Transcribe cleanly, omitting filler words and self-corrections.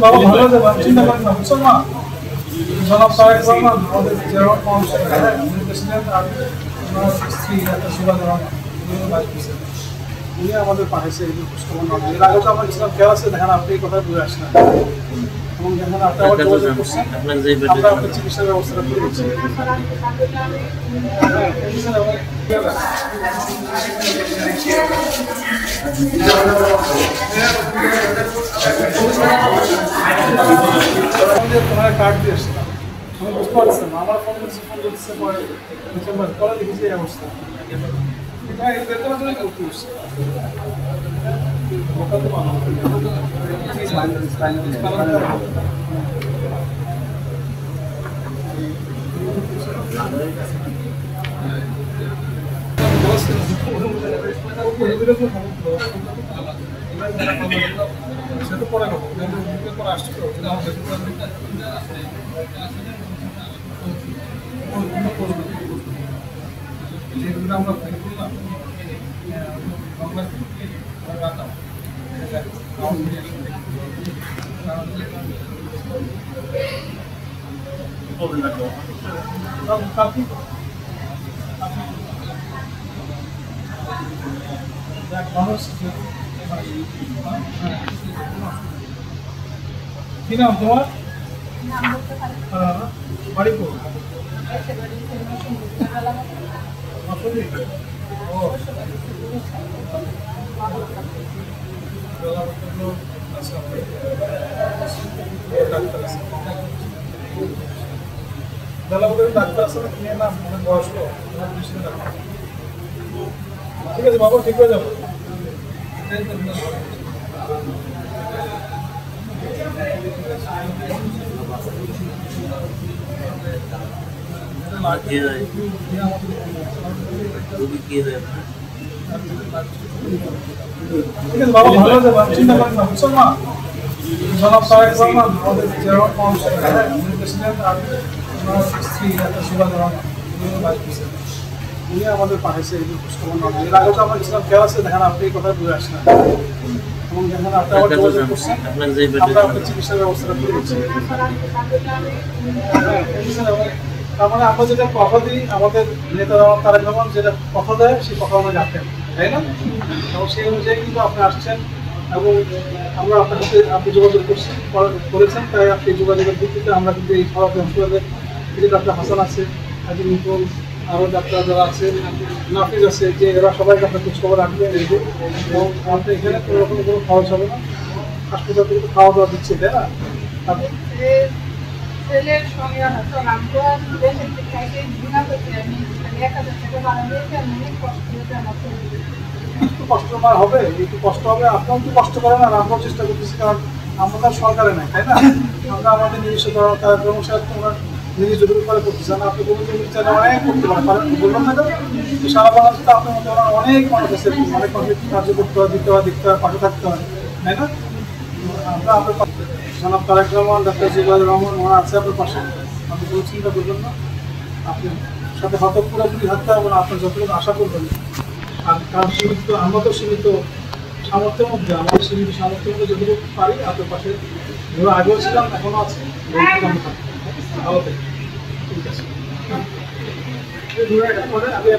বাবা ভালো আছে, চিন্তা করেন না, বুঝছেন না? জনাব তারেক রহমান আমাদের জেনারেল কাউন্সিলর, প্রেসিডেন্ট, আর ওনার স্ত্রী একটা সুবাদ রহমান, ভাইস প্রেসিডেন্ট, উনি আমাদের পাঠাইছে এই খোঁজখবর না। এর আগে তো আমার ইসলাম খেয়াল আছে, দেখেন আপনি এই কথায় বুঝে আসেন এবং দেখেন আপনি আবার যোগাযোগ করছেন, আমরা আপনার চিকিৎসার ব্যবস্থাটা করে দিচ্ছি। তোমার কার্ড দিয়ে এসছিলাম, আমি বুঝতে পারছিলাম না, আমার ফোন করতেছে পরে পরে দেখেছি এই অবস্থা। সেটা পরে হবে, পরে আসছে তো যেগুলো আমরা করলাম কি নাম তোমার? বাড়ি ও ডাক্তার আছে না, কিনে নাম বয়স্ক, ঠিক আছে বাবা, ঠিক হয়ে যাবো। ঠিক আছে বাবা, ভালো আছে, চিন্তা করেন না, বুঝছেন না? জনাব তারেক রহমান আমাদের জেনারেল কাউন্সিলর, প্রেসিডেন্ট, আর ওনার স্ত্রী একটা সুবাদ রহমান, ভাইস প্রেসিডেন্ট, উনি আমাদের পাঠাইছে এই খোঁজখবর না। এর আগে তো আমার ইসলাম খেয়াল আছে, দেখেন আপনি এই কথায় বুঝে আসেন এবং দেখেন আপনি আবার যোগাযোগ করছেন, আমরা আপনার চিকিৎসার ব্যবস্থাটা করে দিচ্ছি। তার মানে আমরা যেটা কথা দিই, আমাদের নেতা তারেক রহমান যেটা কথা দেয় সেই কথা আমরা রাখেন, তাই না? এবং সেই অনুযায়ী কিন্তু আপনি আসছেন এবং আমরা আপনার সাথে আপনি যোগাযোগ করেছেন, তাই আপনি যোগাযোগের ভিত্তিতে আমরা কিন্তু এই সরকারি হাসপাতালে যে ডাক্তার হাসান আছে, হাজি নিপুণ, আরও ডাক্তার যারা আছে, নাফিজ আছে, যে এরা সবাইকে আপনার খোঁজখবর রাখবেন এবং আপনি এখানে কোনো রকম কোনো খরচ হবে না, হাসপাতাল থেকে তো খাওয়া দাওয়া দিচ্ছে, তাই না? ছেলের সঙ্গে একটু কষ্ট হবে, একটু কষ্ট হবে, আপনার একটু কষ্ট করেন আর আমরাও চেষ্টা করতেছি, কারণ আমরা তো সরকারে নাই, তাই না? আমরা আমাদের নিজস্ব কার্যক্রম আমরা নিজের জরুরি করে করতে চান, আপনি কোনো চাইলে অনেক করতে পারেন, বললাম না কেন? সারা বাংলাদেশে আপনার মধ্যে অনেক মানুষ আছে, অনেক মানুষের কার্য করতে হয়, দিতে হয়, দেখতে হয়, পাশে থাকতে হয়, তাই না? আমরা আপনার জনাব তারেক রহমান, ডাক্তার জিয়াউর রহমান, ওরা আছে আপনার পাশে, আপনি কোনো চিন্তা করবেন না, আপনি সাথে হয়তো পুরোপুরি থাকতে হবে না, আপনার যতটুকু আশা করবেন। আর কারণ সীমিত, আমরা তো সীমিত সামর্থ্যের মধ্যে, আমাদের সীমিত সামর্থ্যের মধ্যে যতটুকু পারি আপনার পাশে, ধরো আগেও ছিলাম, এখনও আছে, ভালো থেকে, ঠিক আছে।